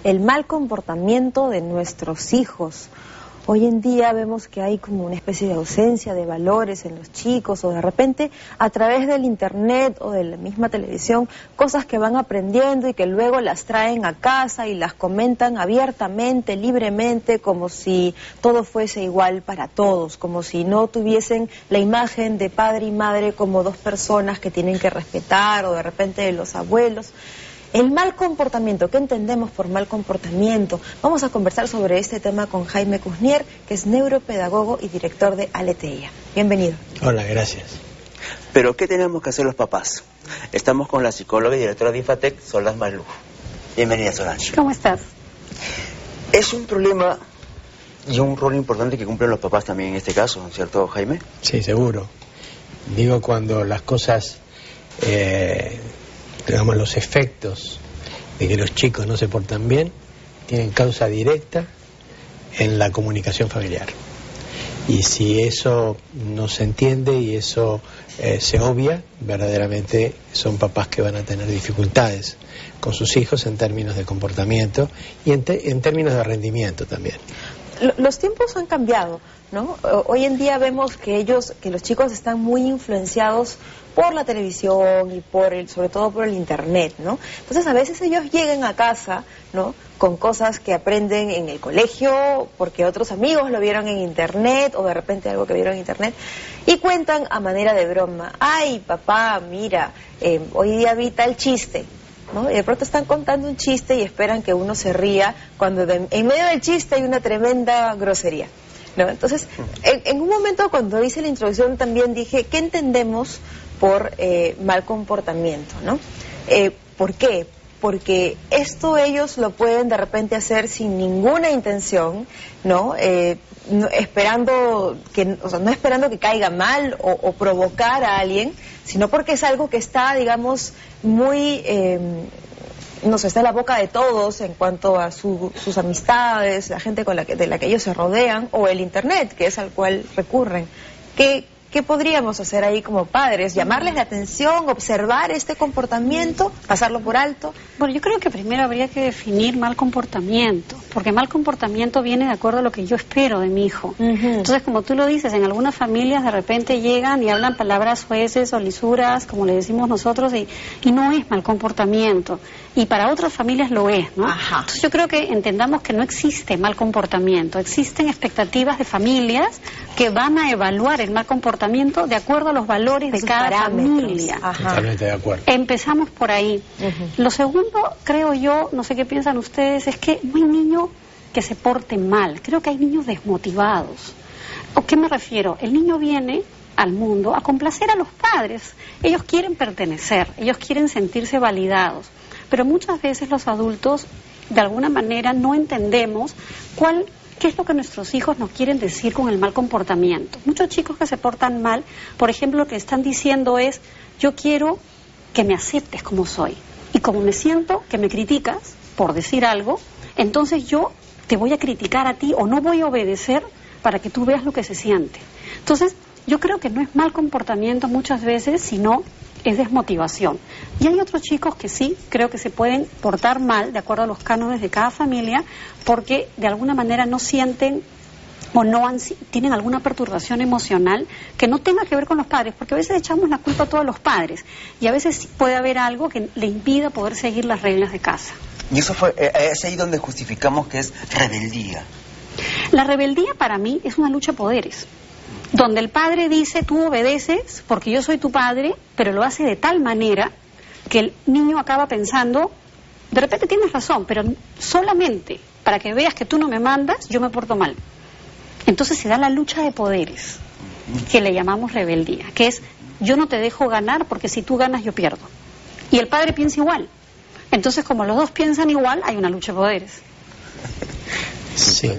el mal comportamiento de nuestros hijos. Hoy en día vemos que hay como una especie de ausencia de valores en los chicos, o de repente a través del internet o de la misma televisión, cosas que van aprendiendo y que luego las traen a casa y las comentan abiertamente, libremente, como si todo fuese igual para todos, como si no tuviesen la imagen de padre y madre como dos personas que tienen que respetar, o de repente de los abuelos. El mal comportamiento, ¿qué entendemos por mal comportamiento? Vamos a conversar sobre este tema con Jaime Cusnier, que es neuropedagogo y director de Aletheia. Bienvenido. Hola, gracias. Pero, ¿qué tenemos que hacer los papás? Estamos con la psicóloga y directora de Infatec, Solange Malú. Bienvenida, Solange. ¿Cómo estás? Es un problema y un rol importante que cumplen los papás también en este caso, ¿cierto, Jaime? Sí, seguro. Digo, cuando las cosas... digamos, los efectos de que los chicos no se portan bien tienen causa directa en la comunicación familiar. Y si eso no se entiende y eso se obvia, verdaderamente son papás que van a tener dificultades con sus hijos en términos de comportamiento y en términos de rendimiento también. Los tiempos han cambiado, ¿no? Hoy en día vemos que los chicos están muy influenciados por la televisión y sobre todo por el internet, ¿no? Entonces a veces ellos llegan a casa, ¿no?, con cosas que aprenden en el colegio porque otros amigos lo vieron en internet, o de repente algo que vieron en internet, y cuentan a manera de broma: ay, papá, mira, hoy día vi tal chiste, ¿no? Y de pronto están contando un chiste y esperan que uno se ría cuando en medio del chiste hay una tremenda grosería, ¿no? Entonces, en un momento cuando hice la introducción también dije, ¿qué entendemos por mal comportamiento, ¿no? ¿Por qué? Porque esto ellos lo pueden de repente hacer sin ninguna intención, ¿no? No esperando que caiga mal o provocar a alguien, sino porque es algo que está, digamos, muy... está en la boca de todos en cuanto a sus amistades, la gente de la que ellos se rodean, o el internet, que es al cual recurren. ¿Qué podríamos hacer ahí como padres? ¿Llamarles la atención, observar este comportamiento, pasarlo por alto? Bueno, yo creo que primero habría que definir mal comportamiento, porque mal comportamiento viene de acuerdo a lo que yo espero de mi hijo. Entonces, como tú lo dices, en algunas familias de repente llegan y hablan palabras jueces o lisuras, como le decimos nosotros, y no es mal comportamiento. Y para otras familias lo es, ¿no? Ajá. Entonces yo creo que entendamos que no existe mal comportamiento, existen expectativas de familias que van a evaluar el mal comportamiento de acuerdo a los valores de cada familia. Ajá. Totalmente de acuerdo. Empezamos por ahí. Lo segundo, creo yo, no sé qué piensan ustedes, es que no hay niño que se porte mal. Creo que hay niños desmotivados. ¿A qué me refiero? El niño viene al mundo a complacer a los padres. Ellos quieren pertenecer, ellos quieren sentirse validados. Pero muchas veces los adultos, de alguna manera, no entendemos qué es lo que nuestros hijos nos quieren decir con el mal comportamiento. Muchos chicos que se portan mal, por ejemplo, lo que están diciendo es: yo quiero que me aceptes como soy. Y como me siento que me criticas por decir algo, entonces yo te voy a criticar a ti o no voy a obedecer para que tú veas lo que se siente. Entonces, yo creo que no es mal comportamiento muchas veces, sino es desmotivación. Y hay otros chicos que sí, creo que se pueden portar mal, de acuerdo a los cánones de cada familia, porque de alguna manera no sienten o tienen alguna perturbación emocional que no tenga que ver con los padres, porque a veces echamos la culpa a todos los padres, y a veces sí puede haber algo que le impida poder seguir las reglas de casa. Y eso es ahí donde justificamos que es rebeldía. La rebeldía para mí es una lucha de poderes, donde el padre dice: tú obedeces porque yo soy tu padre, pero lo hace de tal manera que el niño acaba pensando: de repente tienes razón, pero solamente para que veas que tú no me mandas, yo me porto mal. Entonces se da la lucha de poderes, que le llamamos rebeldía, que es: yo no te dejo ganar porque si tú ganas yo pierdo. Y el padre piensa igual. Entonces, como los dos piensan igual, hay una lucha de poderes. Sí.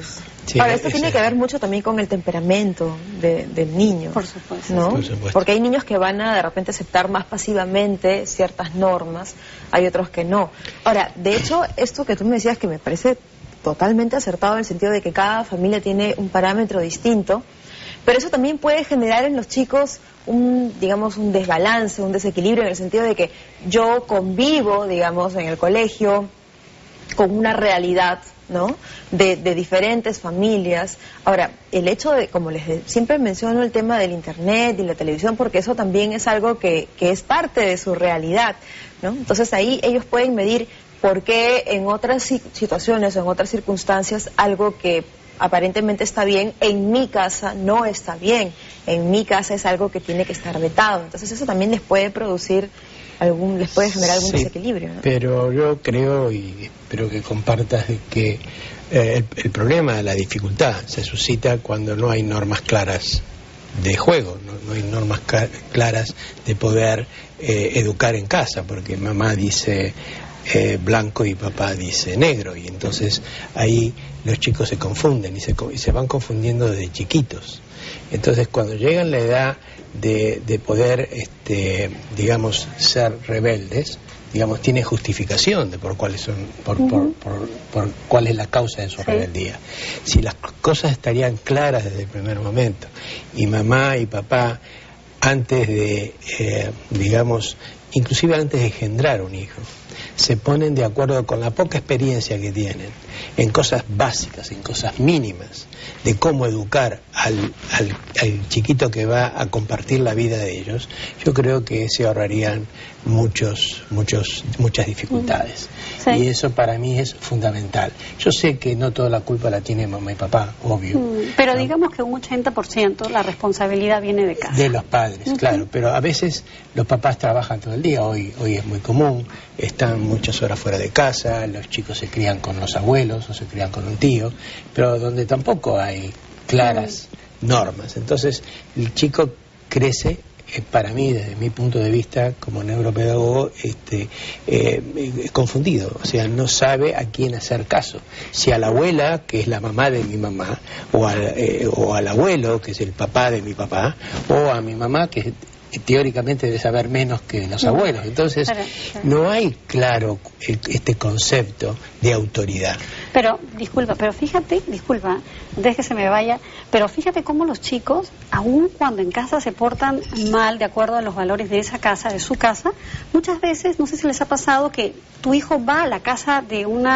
Sí, Ahora, esto tiene que ver mucho también con el temperamento del niño. Por supuesto. ¿No? Por supuesto. Porque hay niños que van a de repente aceptar más pasivamente ciertas normas, hay otros que no. Ahora, de hecho, esto que tú me decías, que me parece totalmente acertado en el sentido de que cada familia tiene un parámetro distinto, pero eso también puede generar en los chicos un desbalance, un desequilibrio, en el sentido de que yo convivo, digamos, en el colegio con una realidad, ¿no?, de diferentes familias. Ahora, el hecho de, como siempre menciono el tema del internet y la televisión, porque eso también es algo que es parte de su realidad, ¿no? Entonces ahí ellos pueden medir por qué en otras situaciones o en otras circunstancias algo que aparentemente está bien, en mi casa no está bien, en mi casa es algo que tiene que estar vetado. Entonces eso también les puede producir les puede generar algún desequilibrio, ¿no? Pero yo creo, y espero que compartas, de que el problema, la dificultad se suscita cuando no hay normas claras de juego, no hay normas claras de poder educar en casa, porque mamá dice blanco y papá dice negro, y entonces ahí los chicos se confunden y se van confundiendo desde chiquitos. Entonces cuando llegan a la edad de poder, digamos, ser rebeldes, digamos, tiene justificación de por cuál es la causa de su rebeldía. Si las cosas estarían claras desde el primer momento, y mamá y papá, antes de, digamos, inclusive antes de engendrar un hijo, se ponen de acuerdo con la poca experiencia que tienen en cosas básicas, en cosas mínimas, de cómo educar al chiquito que va a compartir la vida de ellos, yo creo que se ahorrarían muchas dificultades. Sí. Y eso para mí es fundamental. Yo sé que no toda la culpa la tiene mamá y papá, obvio. Pero ¿no? Digamos que un 80% la responsabilidad viene de casa. De los padres, claro. Pero a veces los papás trabajan todo el día, hoy es muy común, están muchas horas fuera de casa, los chicos se crían con los abuelos o se crían con un tío, pero donde tampoco hay claras normas. Entonces el chico crece, para mí, desde mi punto de vista como neuropedagogo, confundido, o sea, no sabe a quién hacer caso, si a la abuela, que es la mamá de mi mamá, o al abuelo, que es el papá de mi papá, o a mi mamá, que teóricamente debe saber menos que los abuelos. Entonces no hay claro este concepto de autoridad. Pero fíjate, deje que se me vaya, pero fíjate cómo los chicos, aun cuando en casa se portan mal de acuerdo a los valores de esa casa, de su casa, muchas veces, no sé si les ha pasado, que tu hijo va a la casa de un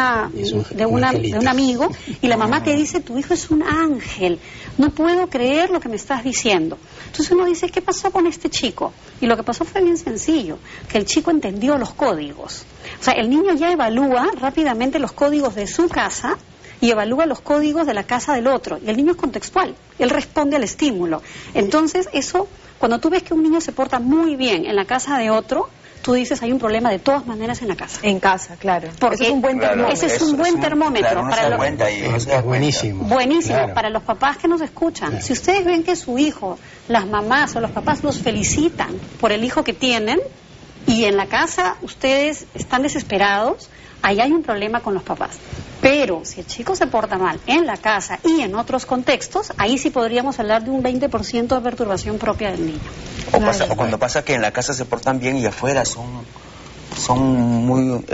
amigo y la mamá te dice: tu hijo es un ángel, no puedo creer lo que me estás diciendo. Entonces uno dice: ¿qué pasó con este chico? Y lo que pasó fue bien sencillo, que el chico entendió los códigos. O sea, el niño ya evalúa rápidamente los códigos de su casa y evalúa los códigos de la casa del otro. Y el niño es contextual, él responde al estímulo. Entonces eso, cuando tú ves que un niño se porta muy bien en la casa de otro, tú dices: hay un problema de todas maneras en la casa. En casa, claro. Porque ese es un buen termómetro. Ese es un buen termómetro. Es buenísimo. Buenísimo, claro. Para los papás que nos escuchan. Claro. Si ustedes ven que su hijo, las mamás o los papás los felicitan por el hijo que tienen, y en la casa ustedes están desesperados, ahí hay un problema con los papás. Pero si el chico se porta mal en la casa y en otros contextos, ahí sí podríamos hablar de un 20% de perturbación propia del niño. O cuando pasa que en la casa se portan bien y afuera son muy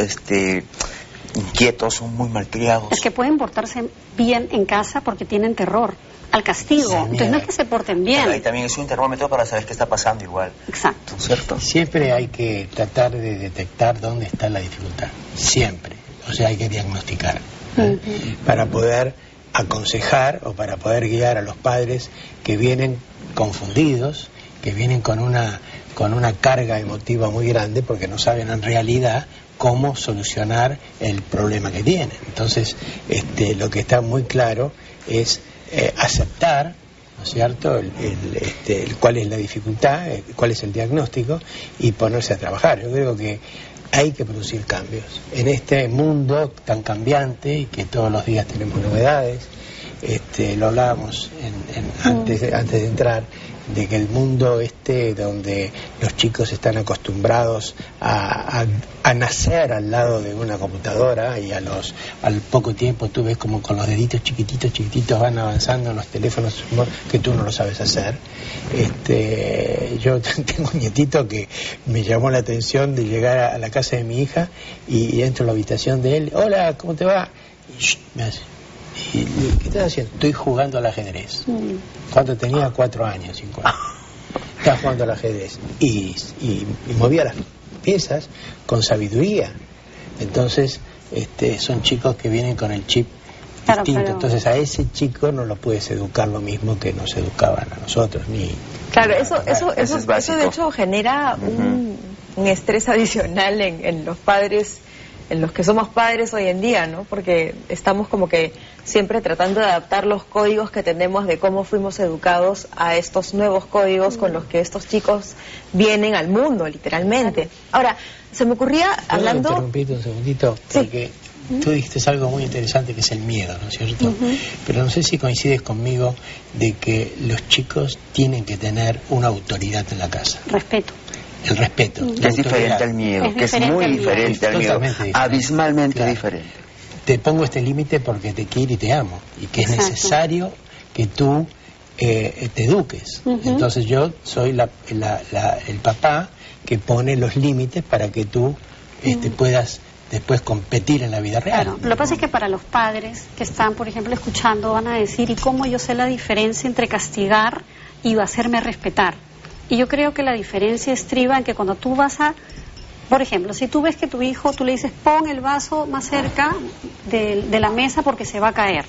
inquietos, son muy malcriados. Es que pueden portarse bien en casa porque tienen terror al castigo. Sí, entonces no es que se porten bien. Pero ahí también es un termómetro para saber qué está pasando igual. Exacto. ¿Cierto? Siempre hay que tratar de detectar dónde está la dificultad. Siempre. O sea, hay que diagnosticar para poder aconsejar o para poder guiar a los padres que vienen confundidos, que vienen con una carga emotiva muy grande porque no saben en realidad cómo solucionar el problema que tienen. Entonces, lo que está muy claro es aceptar, ¿no es cierto?, cuál es la dificultad, cuál es el diagnóstico, y ponerse a trabajar. Yo creo que hay que producir cambios en este mundo tan cambiante y que todos los días tenemos novedades. Lo hablábamos antes de entrar, de que el mundo donde los chicos están acostumbrados a nacer al lado de una computadora, y al poco tiempo tú ves como con los deditos chiquititos van avanzando en los teléfonos que tú no lo sabes hacer. Yo tengo un nietito que me llamó la atención de llegar a la casa de mi hija y entro a la habitación de él: hola, ¿cómo te va? Y me hace: ¿y qué estás haciendo? Estoy jugando al ajedrez. Cuando tenía 4 años, 5 años. Estaba jugando al ajedrez. Y movía las piezas con sabiduría. Entonces, son chicos que vienen con el chip distinto, entonces a ese chico no lo puedes educar lo mismo que nos educaban a nosotros, ni... Claro, eso de hecho genera un estrés adicional en los padres, en los que somos padres hoy en día, ¿no? Porque estamos como que siempre tratando de adaptar los códigos que tenemos de cómo fuimos educados a estos nuevos códigos con los que estos chicos vienen al mundo, literalmente. Ahora, se me ocurría hablando... interrumpirte un segundito, porque tú dijiste algo muy interesante que es el miedo, ¿no es cierto? Pero no sé si coincides conmigo de que los chicos tienen que tener una autoridad en la casa. Respeto. El respeto. Es diferente al miedo, que es muy diferente al miedo, abismalmente diferente. Te pongo este límite porque te quiero y te amo, y que es necesario que tú te eduques. Entonces yo soy el papá que pone los límites para que tú puedas después competir en la vida real. Claro, lo que pasa es que para los padres que están, por ejemplo, escuchando, van a decir, ¿y cómo yo sé la diferencia entre castigar y hacerme respetar? Y yo creo que la diferencia estriba en que cuando tú vas a... Por ejemplo, si tú ves que tu hijo, tú le dices, pon el vaso más cerca de la mesa porque se va a caer.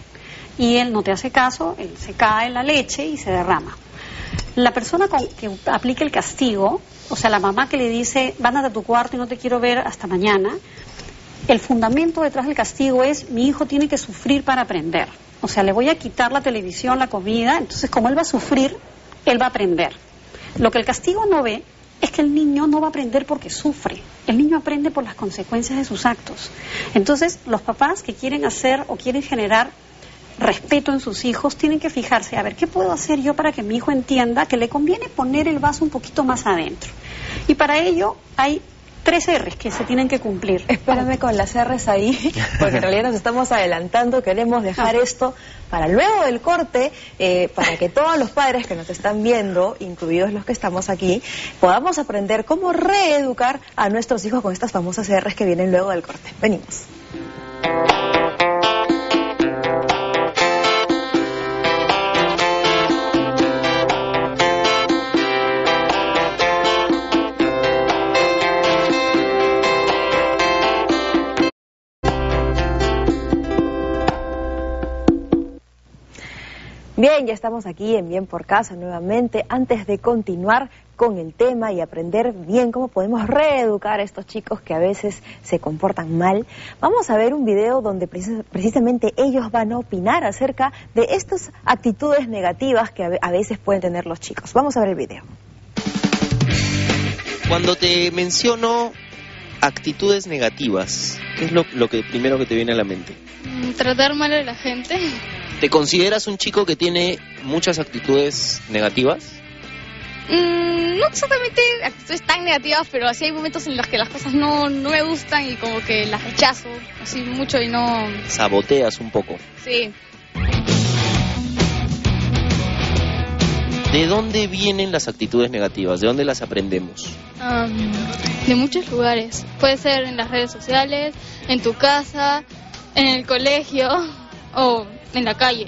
Y él no te hace caso, él se cae en la leche y se derrama. La persona que aplica el castigo, o sea, la mamá que le dice, vándate a tu cuarto y no te quiero ver hasta mañana, el fundamento detrás del castigo es, mi hijo tiene que sufrir para aprender. O sea, le voy a quitar la televisión, la comida, entonces como él va a sufrir, él va a aprender. Lo que el castigo no ve es que el niño no va a aprender porque sufre. El niño aprende por las consecuencias de sus actos. Entonces, los papás que quieren hacer o quieren generar respeto en sus hijos tienen que fijarse, a ver, ¿qué puedo hacer yo para que mi hijo entienda que le conviene poner el vaso un poquito más adentro? Y para ello hay 3 R's que se tienen que cumplir. Espérame con las R's ahí, porque en realidad nos estamos adelantando, queremos dejar esto para luego del corte, para que todos los padres que nos están viendo, incluidos los que estamos aquí, podamos aprender cómo reeducar a nuestros hijos con estas famosas R's que vienen luego del corte. Venimos. Bien, ya estamos aquí en Bien por Casa nuevamente. Antes de continuar con el tema y aprender bien cómo podemos reeducar a estos chicos que a veces se comportan mal, vamos a ver un video donde precisamente ellos van a opinar acerca de estas actitudes negativas que a veces pueden tener los chicos. Vamos a ver el video. Cuando te menciono actitudes negativas, ¿qué es lo que primero que te viene a la mente? Tratar mal a la gente. ¿Te consideras un chico que tiene muchas actitudes negativas? No exactamente actitudes tan negativas, pero así hay momentos en los que las cosas no me gustan y como que las rechazo así mucho y no... Saboteas un poco. Sí. ¿De dónde vienen las actitudes negativas? ¿De dónde las aprendemos? De muchos lugares. Puede ser en las redes sociales, en tu casa, en el colegio o en la calle.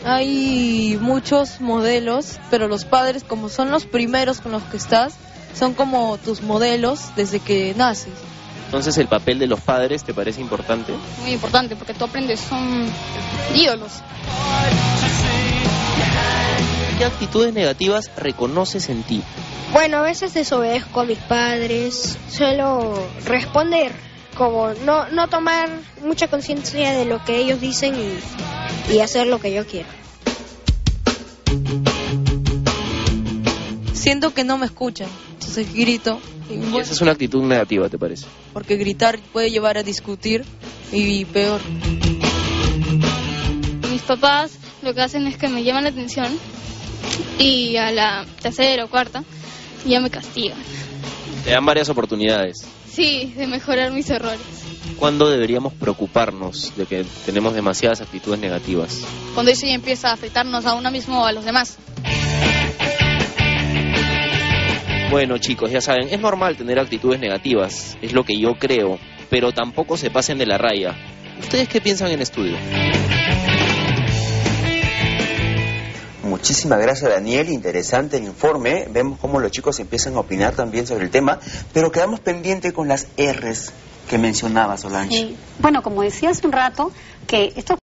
Hay muchos modelos, pero los padres, como son los primeros con los que estás, son como tus modelos desde que naces. Entonces, ¿el papel de los padres te parece importante? Muy importante, porque tú aprendes, son ídolos. ¿Qué actitudes negativas reconoces en ti? Bueno, a veces desobedezco a mis padres, suelo responder, como no tomar mucha conciencia de lo que ellos dicen y hacer lo que yo quiero. Siento que no me escuchan, entonces grito. Y esa es una actitud negativa, ¿te parece? Porque gritar puede llevar a discutir y peor. Mis papás lo que hacen es que me llaman la atención y a la tercera o cuarta ya me castigan. Te dan varias oportunidades. Sí, de mejorar mis errores. ¿Cuándo deberíamos preocuparnos de que tenemos demasiadas actitudes negativas? Cuando eso ya empieza a afectarnos a uno mismo o a los demás. Bueno, chicos, ya saben, es normal tener actitudes negativas, es lo que yo creo, pero tampoco se pasen de la raya. ¿Ustedes qué piensan en estudio? Muchísimas gracias, Daniel. Interesante el informe. Vemos cómo los chicos empiezan a opinar también sobre el tema, pero quedamos pendientes con las R's que mencionaba Solange. Sí. Bueno, como decía hace un rato, que estos